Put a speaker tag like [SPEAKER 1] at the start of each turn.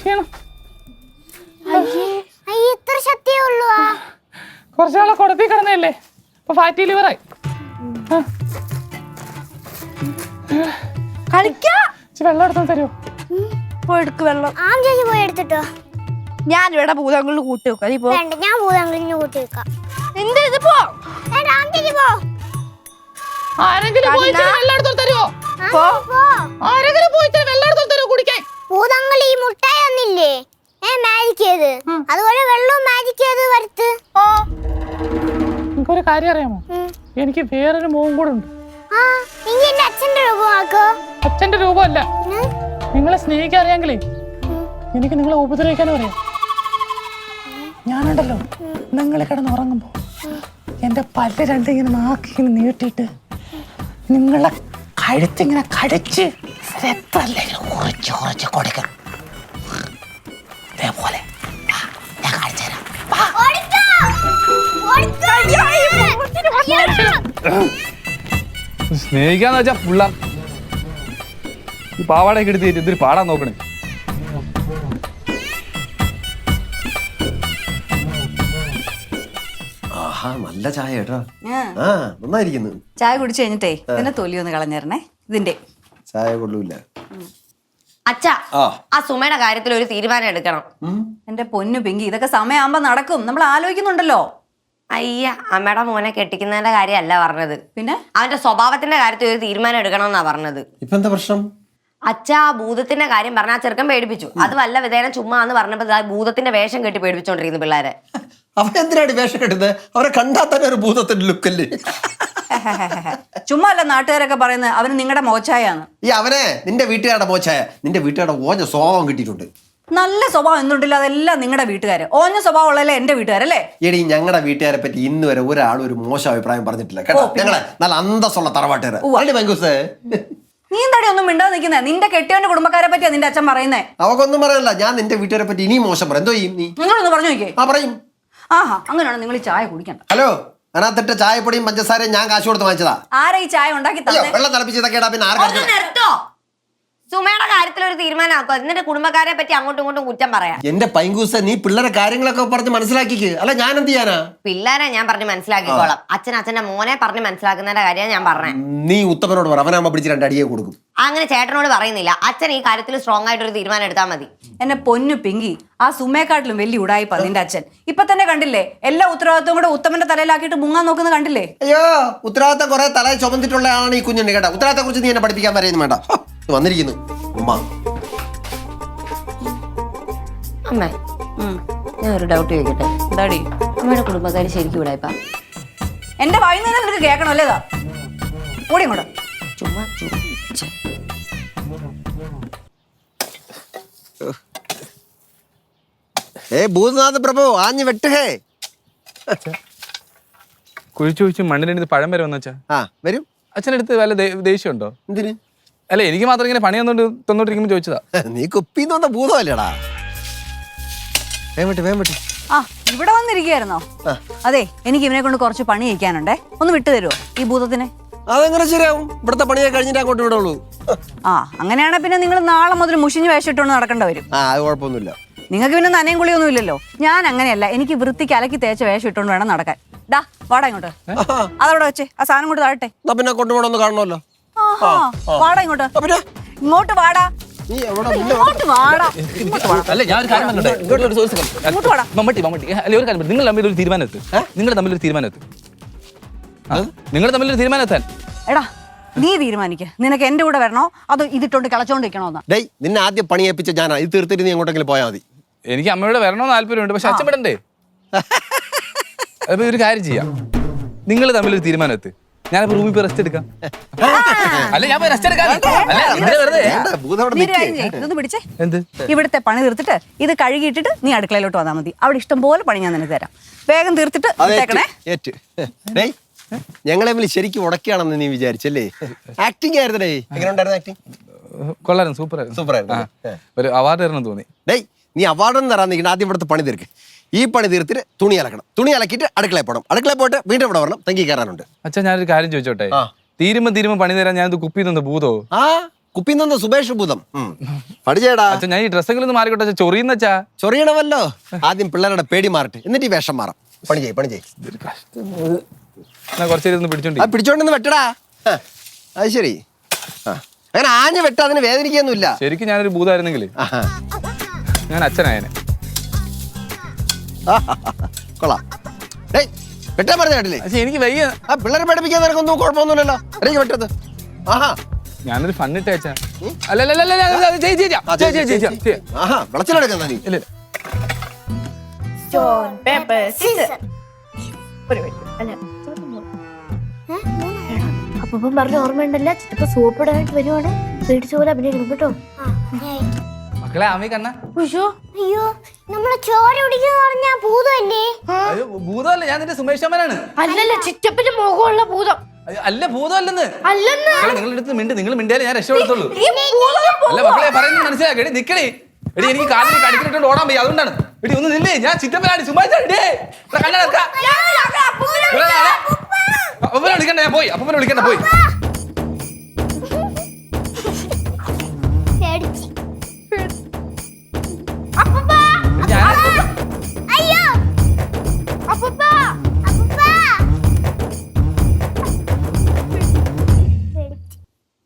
[SPEAKER 1] ക്ഷീണം.
[SPEAKER 2] ഇത്ര ശക്തിയേ ഉള്ളൂ.
[SPEAKER 1] കുറച്ചാളെ കൊടുത്തി കിടന്നല്ലേ, ഇപ്പൊ ഫാറ്റി ലിവറായി. വെള്ളം എടുത്താൽ തരുമോ?
[SPEAKER 3] പോയെടുക്ക് വെള്ളം.
[SPEAKER 2] ചേച്ചി പോയി എടുത്തിട്ടോ.
[SPEAKER 3] ഞാനിവിടെ ഭൂതങ്ങളിൽ കൂട്ടി വെക്കാം.
[SPEAKER 2] ഞാൻ ഭൂതങ്ങളിൽ കൂട്ടി വെക്കാം.
[SPEAKER 3] എന്ത് ഇത് പോ.
[SPEAKER 1] ആരെങ്കിലും വെള്ളം എടുത്താൽ തരുമോ? ആരെങ്കിലും പോയിട്ട് വെള്ളം എടുത്താൽ തരുമോ കുടിക്കാൻ?
[SPEAKER 2] ഭൂതങ്ങൾ ഈ മുട്ടായി ഒന്നില്ലേ മാജിക് ചെയ്ത്, അതുപോലെ വെള്ളവും മാജിക് ചെയ്ത് വരുത്ത്.
[SPEAKER 1] നിങ്ങൾക്കൊരു കാര്യം അറിയാമോ? എനിക്ക് വേറൊരു മോൻ കൂടെ ഉണ്ട്.
[SPEAKER 2] അച്ഛന്റെ രൂപമാക്കോ?
[SPEAKER 1] അച്ഛന്റെ രൂപമല്ല, നിങ്ങളെ സ്നേഹിക്കാൻ അറിയാമെങ്കിലേ എനിക്ക് നിങ്ങളെ ഉപദ്രവിക്കാനും അറിയാം. ഞാനുണ്ടല്ലോ, നിങ്ങൾ കിടന്നുറങ്ങുമ്പോ എന്റെ പല്ല് രണ്ടിങ്ങനെ നാക്കിങ്ങനെ നീട്ടിയിട്ട് നിങ്ങളെ കഴുത്തിങ്ങനെ കടിച്ച് കുറച്ച് കുറച്ച് കൊടുക്കണം. ഇതേപോലെ ഞാൻ കാണിച്ചു തരാം.
[SPEAKER 4] സ്നേഹിക്കാന്ന് വെച്ചാ പിള്ള ഈ പാവാടയൊക്കെ എടുത്ത് ഇതൊരു പാടാൻ നോക്കണേ.
[SPEAKER 5] ആഹാ, നല്ല ചായ കേട്ടോ. നന്നായിരിക്കുന്നു.
[SPEAKER 3] ചായ കുടിച്ചു കഴിഞ്ഞിട്ടേ ഇതിന്റെ തൊലി ഒന്ന് കളഞ്ഞേരണേ. ഇതിന്റെ
[SPEAKER 5] ചായ കൊള്ളൂല.
[SPEAKER 6] അച്ഛാ, ആ സുമയുടെ കാര്യത്തിൽ ഒരു തീരുമാനം എടുക്കണം.
[SPEAKER 3] എന്റെ പൊന്നു പിങ്കി, ഇതൊക്കെ സമയമാകുമ്പോ നടക്കും. നമ്മൾ ആലോചിക്കുന്നുണ്ടല്ലോ.
[SPEAKER 6] അയ്യ, അമ്മയുടെ മോനെ കെട്ടിക്കുന്നതിന്റെ കാര്യമല്ല പറഞ്ഞത്,
[SPEAKER 3] പിന്നെ
[SPEAKER 6] അവന്റെ സ്വഭാവത്തിന്റെ കാര്യത്തിൽ ഒരു തീരുമാനം എടുക്കണം എന്നാ പറഞ്ഞത്.
[SPEAKER 5] ഇപ്പൊ എന്താ പ്രശ്നം?
[SPEAKER 6] അച്ഛാ, ഭൂതത്തിന്റെ കാര്യം പറഞ്ഞ ആ ചെറുക്കൻ പേടിപ്പിച്ചു. അത് വല്ല വിധേന ചുമ്മാ എന്ന് പറഞ്ഞപ്പോ ഭൂതത്തിന്റെ വേഷം കെട്ടി പേടിപ്പിച്ചോണ്ടിരിക്കുന്നു പിള്ളേരെ.
[SPEAKER 5] അവരെന്തിനാണ് വേഷം കെട്ടുന്നത്? അവരെ കണ്ടാൽ തന്നെ ഒരു ഭൂതത്തിന്റെ ലുക്കല്ലേ.
[SPEAKER 3] ചുമ്മാ അല്ല നാട്ടുകാരൊക്കെ പറയുന്നത് അവന് നിങ്ങളുടെ മോച്ചായാണ്.
[SPEAKER 5] ഈ അവനെ നിന്റെ വീട്ടുകാരുടെ മോച്ചായ, നിന്റെ വീട്ടുകാരുടെ ഓഞ്ഞ സ്വഭാവം കിട്ടിയിട്ടുണ്ട്.
[SPEAKER 3] നല്ല സ്വഭാവം എന്തുണ്ടില്ല, അതെല്ലാം നിങ്ങളുടെ വീട്ടുകാര്. ഓഞ്ഞ സ്വഭാവം ഉള്ളല്ലേ എന്റെ വീട്ടുകാരല്ലേ?
[SPEAKER 5] എടി, ഞങ്ങളുടെ വീട്ടുകാരെ പറ്റി ഇന്ന് വരെ ഒരാളും ഒരു മോശം അഭിപ്രായം പറഞ്ഞിട്ടില്ല കേട്ടോ. ഞങ്ങളെ നല്ല അന്തസ്സുള്ള തറവാട്ടുകാര്.
[SPEAKER 3] നീ എന്താടി ഒന്നും മിണ്ടാതെ നിൽക്കുന്നേ? നിന്റെ കെട്ടിയവന്റെ കുടുംബക്കാരെ പറ്റിയാ നിന്റെ അച്ഛൻ പറയുന്നേ.
[SPEAKER 5] അവക്കൊന്നും പറയല്ല. ഞാൻ നിന്റെ വീട്ടുകാരെ പറ്റി ഇനിയും മോശം പറയാം. എന്തോ ചെയ്യും നീ?
[SPEAKER 3] നിങ്ങളൊന്ന് പറഞ്ഞു നോക്കിയേ.
[SPEAKER 5] പറയും.
[SPEAKER 3] ആഹാ, അങ്ങനെയാണ് നിങ്ങൾ ഈ ചായ കുടിക്കണ്ട.
[SPEAKER 5] ഹലോ, അതിനകത്തിട്ട് ചായപ്പൊടിയും പഞ്ചസാരയും ഞാൻ കാശ് കൊടുത്ത് വാങ്ങിച്ചതാ.
[SPEAKER 3] ആരാ ഈ ചായ ഉണ്ടാക്കി തന്നെ?
[SPEAKER 5] വെള്ളം തിളപ്പിച്ചതൊക്കെ പിന്നെ ആർക്കും
[SPEAKER 6] നിർത്തോ. സുമയുടെ കാര്യത്തിൽ ഒരു തീരുമാനമാക്കോ, എന്നിട്ട് കുടുംബക്കാരെ പറ്റി അങ്ങോട്ടും ഇങ്ങോട്ടും കുറ്റം പറയാം.
[SPEAKER 5] എന്റെ പൈങ്കൂസ, നീ പിള്ളേരെ കാര്യങ്ങളൊക്കെ പറഞ്ഞ് മനസ്സിലാക്കിക്ക്. അല്ല ഞാൻ എന്ത് ചെയ്യാനാ?
[SPEAKER 6] പിള്ളേരെ ഞാൻ പറഞ്ഞ് മനസ്സിലാക്കിക്കോളാം. അച്ഛന്റെ മോനെ പറഞ്ഞ് മനസ്സിലാക്കുന്നതിന്റെ കാര്യം ഞാൻ പറഞ്ഞേ.
[SPEAKER 5] നീ ഉത്തമനോട് പറ, അവനാകുമ്പോ പിടിച്ച് 2 അടിയെ കൊടുക്കും.
[SPEAKER 6] അങ്ങനെ ചേട്ടനോട് പറയുന്നില്ല. അച്ഛൻ ഈ കാര്യത്തിൽ സ്ട്രോങ് ആയിട്ട് ഒരു തീരുമാനം എടുത്താൽ മതി.
[SPEAKER 3] എന്നെ പൊന്നു പിങ്കി, ആ സുമയെക്കാട്ടിലും വലിയ ഉടായിപ്പാ നിന്റെ അച്ഛൻ. ഇപ്പൊ തന്നെ കണ്ടില്ലേ, എല്ലാ ഉത്തരവാദിത്വം കൂടെ ഉത്തമന്റെ തലയിലാക്കിയിട്ട് മുങ്ങാൻ നോക്കുന്നത് കണ്ടില്ലേ?
[SPEAKER 5] അയ്യോ, ഉത്തരവാദിത്തം കുറെ തലയിൽ ചുമന്നിട്ടുള്ള ആളാണ് ഈ കുഞ്ഞുണ്ട് കേട്ടോ. ഉത്തരവാദിത്തത്തെ കുറിച്ച് നീ എന്നെ പഠിപ്പിക്കാൻ പറയുന്നു വേണ്ട. വന്നിരിക്കുന്നു ഉമ്മ.
[SPEAKER 6] അമ്മേ, ഞാൻ ഒരു ഡൗട്ട് ചോദിക്കട്ടെ?
[SPEAKER 3] എന്താടി?
[SPEAKER 6] അമ്മയുടെ കുടുംബക്കാര് ശരിക്കും ഇവിടായിപ്പാ?
[SPEAKER 3] എന്റെ വായിൽ നിന്ന് നിനക്ക് കേൾക്കണോ അല്ലേതാ? കൂടി ഇങ്ങോട്ട്.
[SPEAKER 6] ചുമ്മാ
[SPEAKER 5] ഭൂതനാഥ പ്രഭു ആഞ്ഞു വെട്ടുഹേ.
[SPEAKER 4] കുഴിച്ചു മണ്ണിലെടുത്ത് പഴം വരെ വന്നച്ചാ
[SPEAKER 5] വരും.
[SPEAKER 4] അച്ഛനടുത്ത് വല്ല ദേഷ്യമുണ്ടോ?
[SPEAKER 5] എന്തിന്?
[SPEAKER 4] അല്ല, എനിക്ക് മാത്രം ഇങ്ങനെ പണി തന്നോണ്ടിരിക്കുമ്പോ ചോദിച്ചതാ.
[SPEAKER 5] നീ കുപ്പിന്ന് ഭൂതമല്ലേടാ.
[SPEAKER 3] ആ, ഇവിടെ വന്നിരിക്കുകയായിരുന്നോ? അതെ, എനിക്ക് ഇവനെ കൊണ്ട് കുറച്ച് പണി ചെയ്യിക്കാനുണ്ടേ. ഒന്ന് വിട്ടു തരുമോ ഈ ഭൂതത്തിനെ?
[SPEAKER 5] അതെങ്ങനെ ശരിയാവും? ഇവിടുത്തെ പണിയൊക്കെ കഴിഞ്ഞിട്ട് അങ്ങോട്ട് വിടുള്ളൂ.
[SPEAKER 3] അങ്ങനെയാണെ പിന്നെ നിങ്ങൾ നാളെ മുതൽ മുഷിഞ്ഞ് വേഷിട്ടോണ്ട് നടക്കേണ്ട വരും.
[SPEAKER 5] അത് കുഴപ്പമൊന്നുമില്ല.
[SPEAKER 3] നിങ്ങൾക്ക് പിന്നെ നനയും കുളിയൊന്നും ഇല്ലല്ലോ. ഞാൻ അങ്ങനെയല്ല, എനിക്ക് വൃത്തിക്ക് അലക്കി തേച്ച വേഷം ഇട്ടോണ്ട് വേണം നടക്കാൻ. ഡാ, വാടാ ഇങ്ങോട്ട്. അതവിടെ വെച്ചേ, ആ സാധനം കൊണ്ട് താഴട്ടെ.
[SPEAKER 5] പിന്നെ കൊണ്ടുപോകണമെന്ന് കാണണമല്ലോ.
[SPEAKER 3] വാടാ ഇങ്ങോട്ട്. ഇങ്ങോട്ട് വാടാ. ഇങ്ങോട്ട് വാടാ.
[SPEAKER 4] അല്ല, ഞാൻ ഒരു കാര്യം പറഞ്ഞോട്ടെ. ഒരു കാര്യം, നിങ്ങൾ തമ്മിലൊരു തീരുമാനം എത്താൻ.
[SPEAKER 3] എടാ, നീ തീരുമാനിക്ക. നിനക്ക് എന്റെ കൂടെ വരണോ അതോ ഇതിട്ടോണ്ട് കളച്ചോണ്ടിരിക്കണോന്നാ?
[SPEAKER 5] ഡേയ്, നിന്നെ ആദ്യം പണി ഏൽപ്പിച്ച ഞാനാ. ഇത് തീർത്തിട്ട് നീ എങ്ങോട്ടെങ്കിലും പോയാൽ മതി.
[SPEAKER 4] എനിക്ക് അമ്മയോട് വരണമെന്ന് താല്പര്യമുണ്ട്, പക്ഷെ അച്ഛൻ വിടണ്ടേ? അപ്പൊ ഒരു കാര്യം ചെയ്യാം, നിങ്ങൾ തമ്മിലൊരു തീരുമാനം എത്ത്. ഞാനിപ്പോ റൂമിൽ പോയി റെസ്റ്റ് എടുക്കാം. അല്ല, ഞാൻ റെസ്റ്റ് എടുക്കാം.
[SPEAKER 3] ഇതൊന്ന് പിടിച്ചേ. എന്ത്? ഇവിടുത്തെ പണി തീർത്തിട്ട് ഇത് കഴുകിയിട്ടിട്ട് നീ അടുക്കളയിലോട്ട് വന്നാൽ മതി. അവിടെ ഇഷ്ടം പോലെ പണി ഞാൻ നിനക്ക് തരാം. വേഗം തീർത്തിട്ട്
[SPEAKER 5] ഞങ്ങളെ ശരിക്കും ഉടക്കുകയാണെന്ന് നീ വിചാരിച്ചല്ലേ? ആക്ടിങ് ആയിരുന്നേ. എങ്ങനെ ഉണ്ടായിരുന്നു ആക്ടിങ്?
[SPEAKER 4] കൊള്ളായിരുന്നു, സൂപ്പറായിരുന്നു. ഒരു അവാർഡ് തരണം തോന്നി.
[SPEAKER 5] ഡേയ്, നീ അവാർഡൊന്നും തരാൻ നിൽക്കണം. ആദ്യം ഇവിടുത്തെ പണി തീർക്ക്. ഈ പണി തീർത്തിട്ട് തുണി അലക്കണം. തുണി അലക്കിയിട്ട് അടുക്കളയിൽ പോകണം. അടുക്കളയിൽ പോയിട്ട് വീണ്ടും ഇവിടെ വരണം. തങ്കി കയറാനുണ്ട്.
[SPEAKER 4] അച്ഛാ, ഞാനൊരു കാര്യം ചോദിച്ചോട്ടെ? തീരുമ്പോ പണി തരാൻ ഞാനത് കുപ്പി തന്ന ഭൂതോ?
[SPEAKER 5] കുപ്പിന്ന് സുബേഷ് ഭൂതം പഠിച്ചേടാ.
[SPEAKER 4] അച്ഛാ ഞാൻ ഈ ഡ്രസ്സെങ്കിലും ഒന്ന് മാറിക്കോട്ടെ അച്ഛാ, ചൊറിയുന്ന അച്ഛാ.
[SPEAKER 5] ചൊറിയണമല്ലോ. ആദ്യം പിള്ളേരുടെ പേടി മാറട്ടെ, എന്നിട്ട് ഈ വേഷം മാറാം. പണി ചെയ്യ്.
[SPEAKER 4] ഞാൻ കുറച്ച് നേരം ഒന്ന് പിടിച്ചോണ്ടി.
[SPEAKER 5] അത് പിടിച്ചോണ്ടെന്ന് വെട്ടടാ. അത് ശരി. അങ്ങനെ ആഞ്ഞ വെട്ട, അതിന് വേദനിക്കൊന്നുമില്ല.
[SPEAKER 4] ശരിക്കും ഞാനൊരു ഭൂതമായിരുന്നെങ്കിൽ ഞാൻ അച്ഛനായനെ.
[SPEAKER 5] കൊള്ളാം. ഡേയ് വെട്ടാൻ പറഞ്ഞ കേട്ടില്ലേ?
[SPEAKER 4] പക്ഷെ എനിക്ക് വയ്യ.
[SPEAKER 5] ആ പിള്ളേരെ പഠിപ്പിക്കാൻ നിനക്കൊന്നും കുഴപ്പമൊന്നുമില്ലല്ലോ. എനിക്ക് വെട്ടത്. ആഹാ
[SPEAKER 4] ഞാനൊരു ഫണ്ണിട്ട് അച്ഛാ. അല്ല
[SPEAKER 5] വിളച്ചിലെടുക്കുന്ന നീ.
[SPEAKER 4] ഇല്ല
[SPEAKER 1] സ്റ്റോൺ പേപ്പർ സീസർ.
[SPEAKER 2] അപ്പം പറഞ്ഞ ഓർമ്മയുണ്ടല്ല, ചിറ്റപ്പ സോപ്പിടാനായിട്ട് വരുവാണ്. പേടിച്ച പോലെ അഭിനയിക്കണം കേട്ടോ.
[SPEAKER 4] മക്കളെ ആമി കണ്ണ.
[SPEAKER 2] അയ്യോ നമ്മളെ ചോര പിടിക്കുന്ന പറഞ്ഞ ഭൂതമല്ലേ?
[SPEAKER 4] അയ്യോ ഭൂതമല്ല, ഞാൻ നിന്റെ സുമേഷ് അമ്മനാണ്.
[SPEAKER 1] അല്ലല്ല, ചിറ്റപ്പന്റെ മുഖമുള്ള ഭൂതം.
[SPEAKER 4] അല്ല ഭൂതമല്ലെന്ന്.
[SPEAKER 1] അല്ലെന്ന്
[SPEAKER 4] നിങ്ങളുടെ അടുത്ത് നിങ്ങൾ മിണ്ടിയാലേ ഞാൻ രക്ഷപ്പെടുത്തുള്ളൂ. അല്ല മക്കളെ പറയുന്നത് മനസ്സിലാക്കി. എടി നിക്കണേ, എടി എനിക്ക് കാലിൽ കടിക്കിട്ടുണ്ട് ഓടാൻ പോയി, അതുകൊണ്ടാണ്. എടി ഒന്ന് നില്ലേ, ഞാൻ ചിറ്റപ്പനാണ് സുമേഷ്. വിളിക്കണ്ട, ഞാൻ പോയി. അപ്പനെ വിളിക്കണ്ട പോയി.